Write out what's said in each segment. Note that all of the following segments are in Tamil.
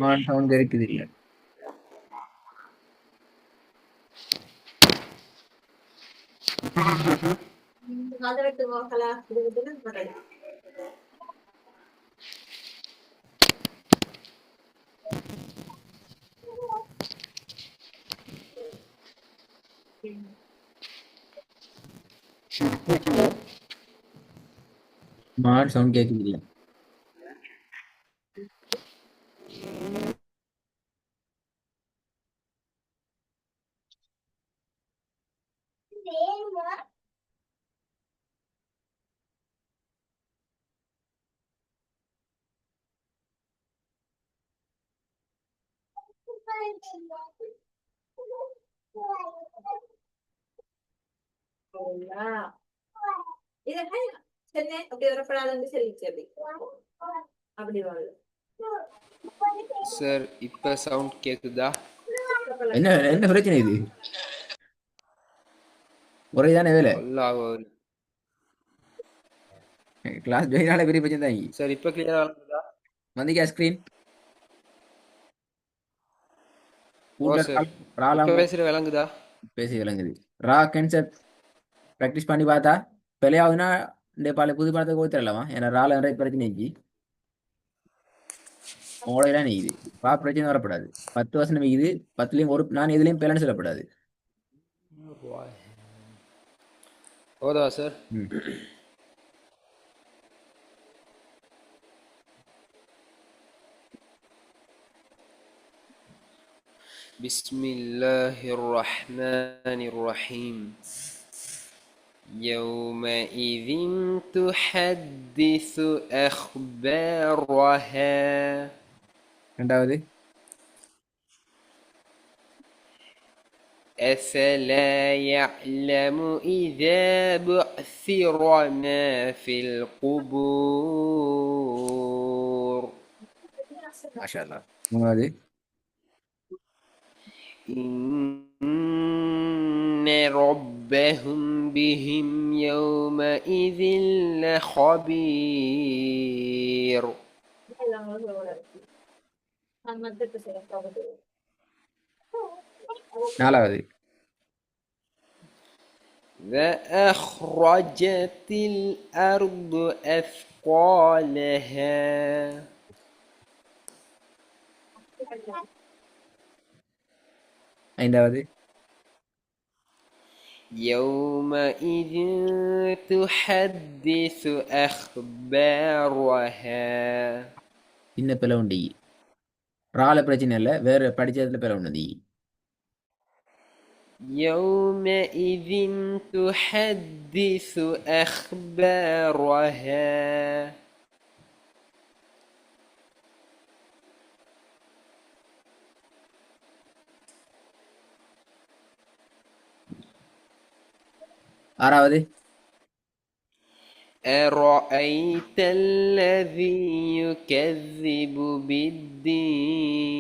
மான் சவுண்ட் இருக்குது இல்ல. மான் சவுண்ட் கேக்குது இல்ல. சார் இப்ப சவுண்ட் கேக்குதா? என்ன என்ன பிரச்சனை இது? ஒரே தானே வேலை. அல்லாஹ். கிளாஸ் ஜாயினால பெரிய பிரச்சனை தான். சார் இப்ப கிளியரா இருக்குதா? வந்திக்கா ஸ்கிரீன் ஓ கூட்ல சார் இப்ப ராலாம் பேசுற விளங்குதா? பேசி விளங்குது. ரா கன்செப்ட் ப்ராக்டிஸ் பண்ணி பார்த்தா பிழையாகுதுன்னா இந்த பல புது படத்தை கோத்தரலாமா? ஏன்னா ரால நிறைய பிரச்சனைக்கு உங்களோட நீக்குது. பிரச்சனை வரப்படாது. 10 வருஷம் இது 10லயும் ஒரு நான் எதுலையும் பிழைன்னு சொல்லப்படாது. ஓதா சார். ம். بسم الله الرحمن الرحيم. يومئذ تحدث أخبارها. ரெண்டாவது أفلا يعلم إذا بعثر ما في القبور. மாஷா அல்லாஹ். மூணாவது إن ربهم بهم يومئذ لخبير. நாலாவது وأخرجت الأرض أثقالها. ஐந்தாவது يومئذ تحدث أخبارها. இன்ன பிழை உண்டு. ரால பிரச்சனை இல்லை, வேற படிச்சதுல பிழை உண்டு. يومئذ تحدث أخبارها. ஆறாவது أرأيت الذي يكذب بالدين.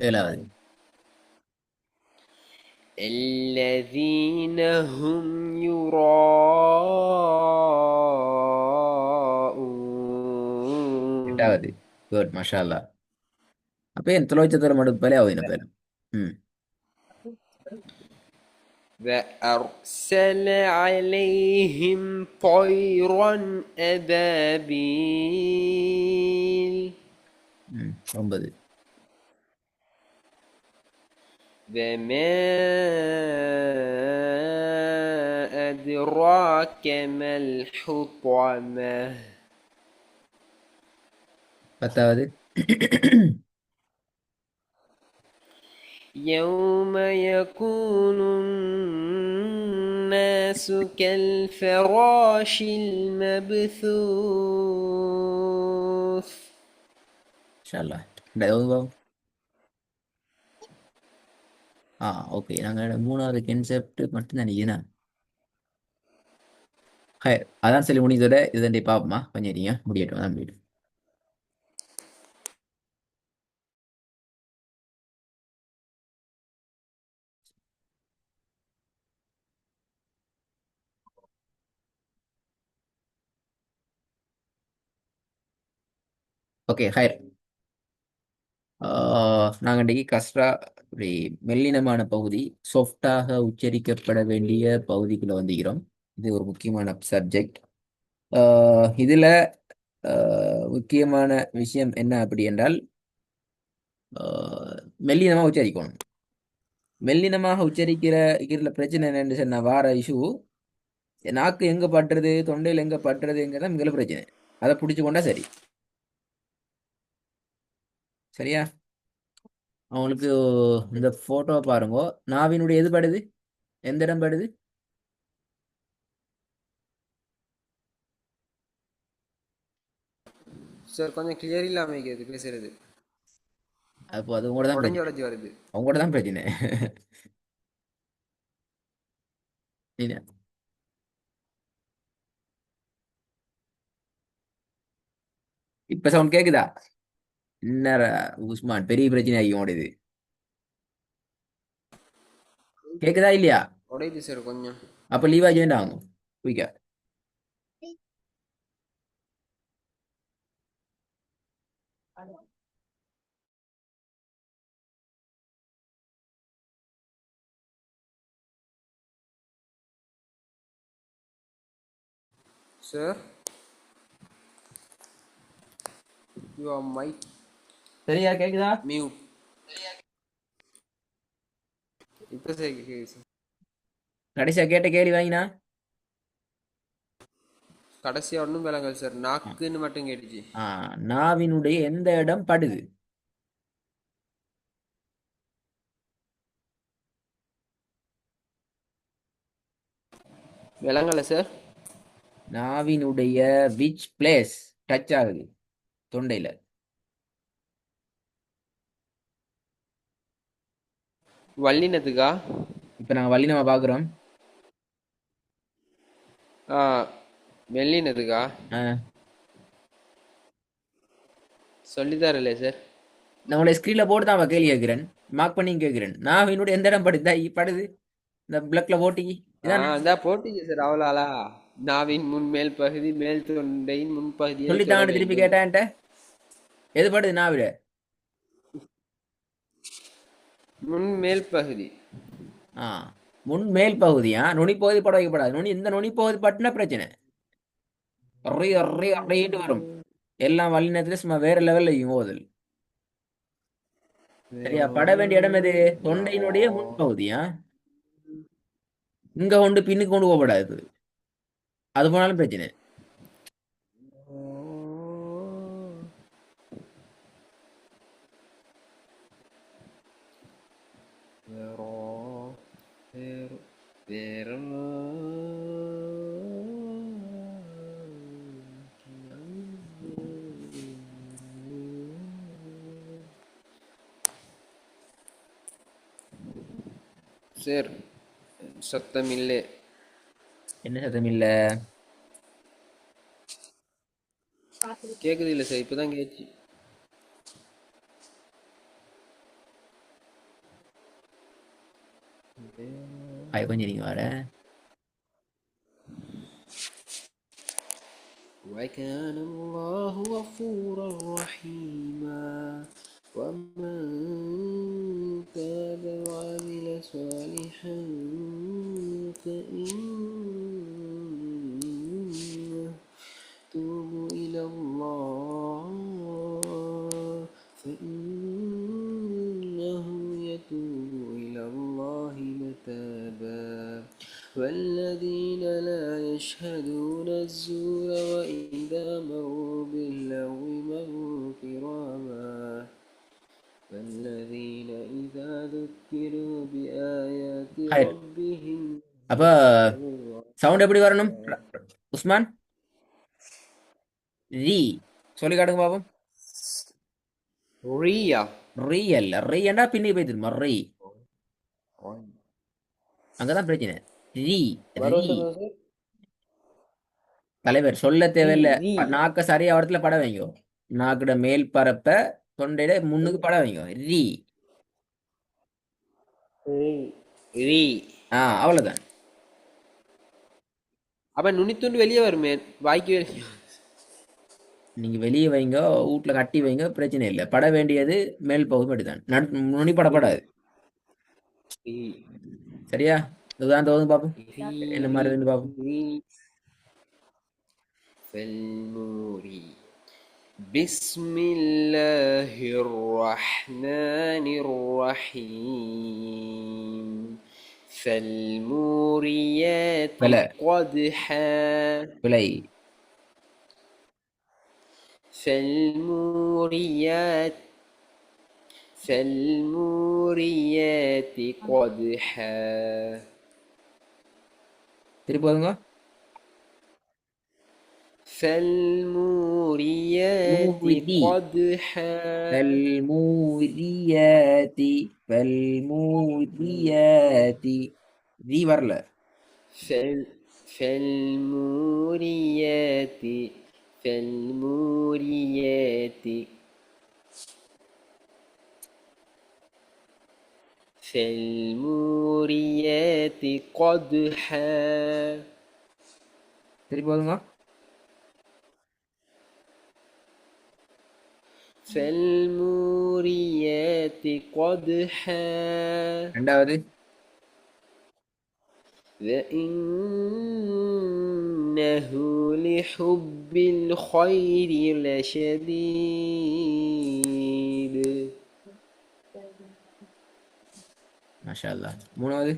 ஏழாவது الذين هم يراءون. எட்டாவது குட் மாஷா அல்லாஹ். அப்ப என் தொலைச்சத்தோட மட்டும் பிழை ஆகுது. என்ன பேர்? ம். وأرسل عليهم طيرا أبابيل. ம். ஒன்பது وما أدراك ما الحطمة. பத்தாவது يوم يكون الناس كالفراش المبثوث. மாஷா அல்லாஹ். ரெண்டாவது ஓகே. நாங்கள் மூணாவது கன்செப்ட் மட்டும்தான் நீங்க. அதான் சொல்லி முடிஞ்சதோட இது பாப்போமா? கொஞ்சம் இருங்க, முடியட்டும். அதான் முடியட்டும். ஓகே ஹைர். நாங்கள் இன்றைக்கு கஸ்ரா இப்படி மெல்லினமான பகுதி சாஃப்டாக உச்சரிக்கப்பட வேண்டிய பகுதிக்குள்ள வந்துக்கிறோம். இது ஒரு முக்கியமான சப்ஜெக்ட். இதுல முக்கியமான விஷயம் என்ன அப்படி என்றால் மெல்லினமாக உச்சரிக்கணும். மெல்லினமாக உச்சரிக்கிற பிரச்சனை என்னன்னு சொன்ன வார இஷ்யூ நாக்கு எங்க பட்டுறது, தொண்டையில் எங்க பட்டுறதுங்கிறத மிக பிரச்சனை. அதை பிடிச்சு கொண்டா சரி. சரியா? அவங்களுக்கு இந்த போட்டோவை பாருங்க. நாவினுடைய எது படுது, எந்த இடம் படுது? சார் கொஞ்சம் கிளியர் இல்லாம இருக்குது பேசுறது. அப்போ அது உங்களோட தான் உடஞ்சி பிரச்சனை. உடஞ்சி வருது. அவங்களோட தான் பிரச்சனை. இல்ல. இப்ப சவுண்ட் கேக்குதா? இன்னர உஸ்மான் பெரிய பிரச்சனை ஆகி ஓடுது. கேக்குதா இல்லையா? உடையுது சார் கொஞ்சம். அப்ப லீவா ஜாயின் ஆகும் குயிக்கா. சார் யுவர் மைக் சரியா கேக்குதா? மியூட். இப்போ சார் கேக்குது சார். கடைசியா கேட்ட கேள்வி வாங்கினா கடைசியா ஒன்றும் விளங்கல சார். நாக்குன்னு மட்டும் கேட்டுச்சு. நாவினுடைய எந்த இடம் படுது? விளங்கல சார். நாவினுடைய விச் பிளேஸ் டச் ஆகுது தொண்டையில? வல்லினத்துக்கா? இப்ப நாங்க வல்லினமா பாக்குறோம். ஆ மெல்லினத்துக்கா? ஆஹ், சொல்லித்தரல சார். நான் உங்களை ஸ்கிரீன்ல போட்டு தான் கேள்வி கேட்கிறேன். மார்க் பண்ணி கேட்கிறேன். நாவினுடைய எந்த இடம் படுதா படுது இந்த பிளக்ல போட்டி இதானே? அதான் போட்டுச்சு சார் அவ்வளோலா. நாவின் முன்மேல் பகுதி மேல் தொண்டையின் முன்பகுதியை தொட சொல்லித்தாங்க திருப்பி வேண்டும். கேட்டான்ட்ட. எது படுது நாவில? முன்மேல் பகுதி. ஆ முன் மேல் பகுதியா? நுனி பகுதி பட வைக்கப்படாது. இந்த நுனி பகுதி பட்டுனா பிரச்சனை. அப்படின்ட்டு வரும். எல்லாம் வல்லினத்துல சும்மா வேற லெவல்ல ஓதல். சரியா? பட வேண்டிய இடம் எது? தொண்டையினுடைய முன்பகுதியா? இங்க கொண்டு பின்னுக்கு கொண்டு போகப்படாது. அது போனாலும் பிரச்சனை. வேற சார் சத்தம் இல்லை. என்ன சத்தம் இல்ல? கேக்குது இல்லை சார். இப்பதான் கேச்சு. அது கொஞ்சம் நீங்க வர. وكان الله غفورا رحيما ومن تاب وعمل صالحا فإنه يتوب إلى الله فإنه يتوب إلى الله متابا والذين لا يشهدون الزور وإذا مروا باللغو مروا كراما والذين إذا ذكروا بآيات ஹைர். ربهم அப்ப சவுண்ட் எப்படி வரணும் உஸ்மான்? ரீ சொல்லி காட்டுங்க பாப்போம். ரியா ரீ ரீயண்டா பின்னுக்கு போய் திரும்ப ரீ. அங்கதான் பிரச்சனை. ரீ ரீ. தலைவர் சொல்ல ரி தேவையில்ல. ரி நாக்க சரியா இடத்துல பட வைங்க. நாக்குட மேல் பரப்ப தொண்டையில முன்னுக்கு பட வைங்க. ரீ. ரி ரி. அவ்வளவுதான். அப்ப நுனித்துண்டு வெளியே வருமே வாய்க்கு வெளியே. நீங்க வெளியே வைங்க, வீட்ல கட்டி வைங்க, பிரச்சனை இல்லை. பட வேண்டியது மேல் பகுதி மட்டும்தான். நுனி படப்படாது. ரீ சரியா? உதாரணத்தை வந்து பார்ப்போம். ரீ என்ன ரீ மாதிரி இருந்து பார்ப்போம். ரீ فالموري بسم الله الرحمن الرحيم فالموريات விலை قدحا விலை فالموريات فالموريات قدحا திருப்பி வருங்க. فالموريات மூரிதி قدحا பல்மூரியாதி பல்மூரியாதி தி வரல. فال فالموريات فالموريات فالموريات قدحا திருப்பி வருங்க. فالموريات قدحا ரெண்டாவது وإنه لحب الخير لشديد மாஷா அல்லாஹ். மூணாவது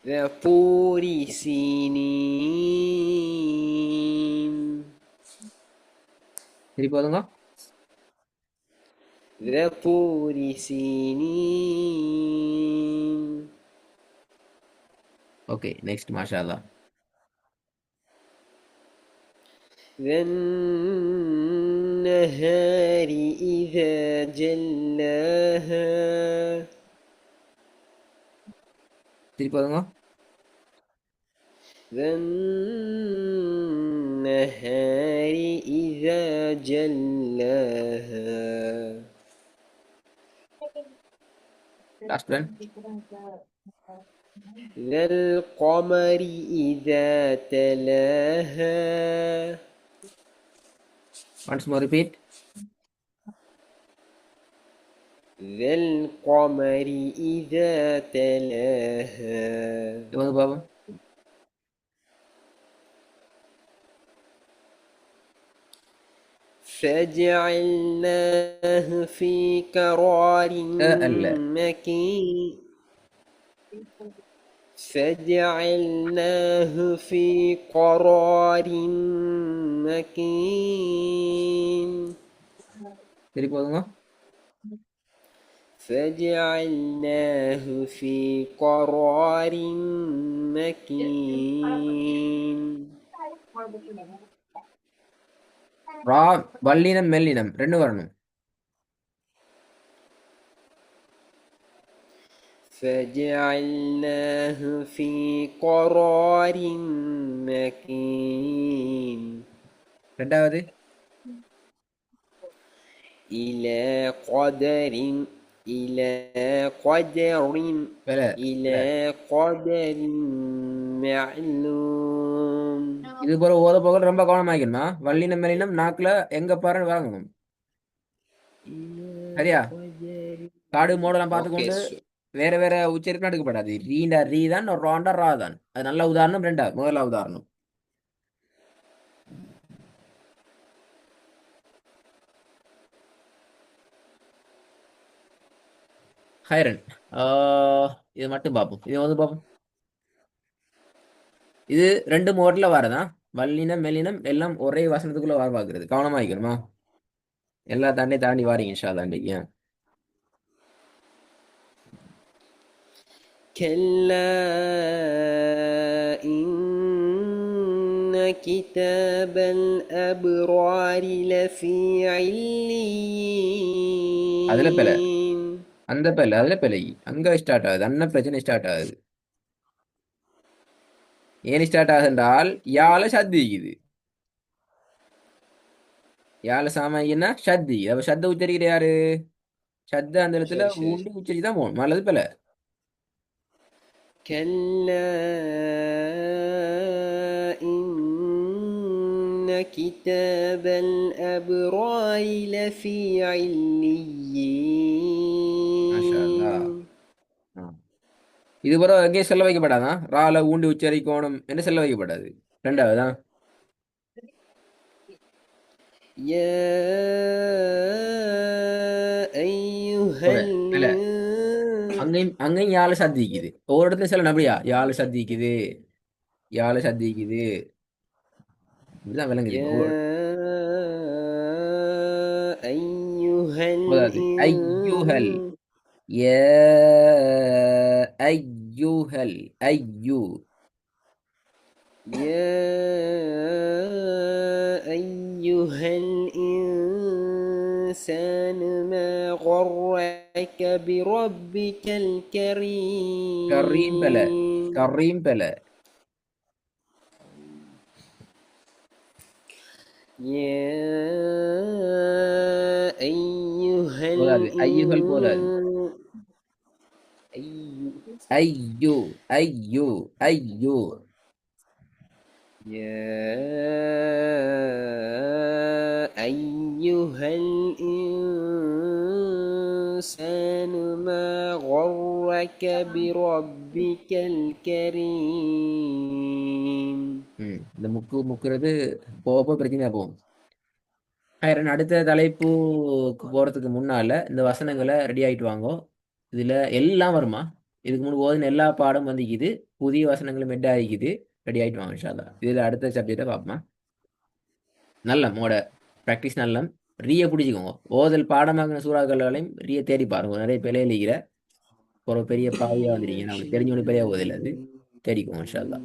وطور سينين திருப்பி வருங்க. وطور سينين ஓகே, நெக்ஸ்ட். மாஷா அல்லாஹ். والنهار إذا جلاها திருப்பி வருங்க. والنهار إذا جلاها last one. والقمر إذا تلاها once more repeat. والقمر إذا تلاها இது வந்து பார்ப்போம். فجعلناه في قرار அல்ல. مكين فجعلناه في قرار مكين திருப்பி வருங்க. فجعلناه في قرار مكين ரா வல்லினம் மெல்லினம் ரெண்டு வரணும். فجعلناه في قرار مكين ரெண்டாவது إلى قدر إلى قدر விலை إلى قدر معلوم இது போல ஓத போக ரொம்ப கவனமாக்கணுமா. வல்லினம் மெல்லினம் நாக்குல எங்க பாருன்னு வாங்கணும். சரியா? காடு மோடெல்லாம் ஓகே பார்த்துக்கொண்டு வேற வேற உச்சரிப்பு எடுக்கப்படாது. ரீண்டா ரீ தான், ராண்டா ரா தான். அது நல்ல உதாரணம். ரெண்டாவது முதல்ல உதாரணம். ஹைரன். இது மட்டும் பார்ப்போம். இது வந்து பார்ப்போம். இது ரெண்டு மோட்ல வரதான். வல்லினம் மெல்லினம் எல்லாம் ஒரே வசனத்துக்குள்ள வர பார்க்கறது. கவனமா இருக்கணுமா. எல்லா தாண்டி தாண்டி வாரீங்க இன்ஷா அல்லாஹ் இன்றைக்கு. كلا إن كتاب الأبرار لفي அதுல பிழை. عليين அந்த பிள்ளை அதுல பிழை. அங்க ஸ்டார்ட் ஆகுது. அண்ணன் பிரச்சனை ஸ்டார்ட் ஆகுது. ஏன் ஸ்டார்ட் ஆகுது என்றால் யாழ சத்திக்குது. யாழ சாமாயின்னா சத்தி. அப்ப சத்த உச்சரிக்கிற யாரு? சத்த அந்த இடத்துல சரி சரி ஊண்டி உச்சரிச்சு தான் போகணும். நல்லது பிள்ளை. كلا إن كتاب الأبرار لفي மாஷா عليين. அல்லாஹ். ஆ. இது பிறகு எங்கேயும் செல்ல வைக்கப்படாதான் ரால ஊண்டி உச்சரிக்கணும் என்று செல்ல வைக்கப்படாது. ரெண்டாவதுதான் يا أيها போல இல்ல அங்கேயும் அங்கேயும் யாழ் சந்திக்குது. ஒவ்வொரு இடத்துல சில நபடியா யாழ் சந்திக்குது, யாழ் சந்திக்குது. இப்படிதான் விளங்குது இப்போ ஒவ்வொரு يا أيها போதாது. ஐயுஹல் ஏ ஐயுஹல் ஐயு أيها الإنسان ما غرك بربك கரீம் பெல الكريم. கரீம் பெல يا أيها போதாது. ஐயுஹல் போதாது. ஐயு ஐயு ஐயு يا أيها الإنسان ما غرك بربك الكريم. இந்த முக்குறது போக போக பிரச்சனையா போகும். ஐரன் அடுத்த தலைப்புக்கு போறதுக்கு முன்னால இந்த வசனங்களை ரெடி ஆயிட்டு வாங்கோ. இதுல எல்லாம் வருமா? இதுக்கு முன்னாடி ஓதின எல்லா பாடம் வந்துக்குது, புதிய வசனங்களும் மெட் ஆகிக்குது. ரெடி ஆயிட்டு வாங்க இன்ஷா அல்லாஹ். இதுல அடுத்த சப்ஜெக்டை பார்ப்போமா? நல்ல மோட ப்ராக்டிஸ் நல்ல ரீய பிடிச்சிக்கோங்க. ஓதல் பாடமாகின சூறாக்களையும் ரீய தேடி பாருங்க. நிறைய பிழை எழுகிற ஒரு பெரிய பாவியா வந்துருக்கீங்க. நமக்கு தெரிஞ்சவனு பெரிய ஓதல் அது தேடிக்கோங்க இன்ஷா அல்லாஹ்.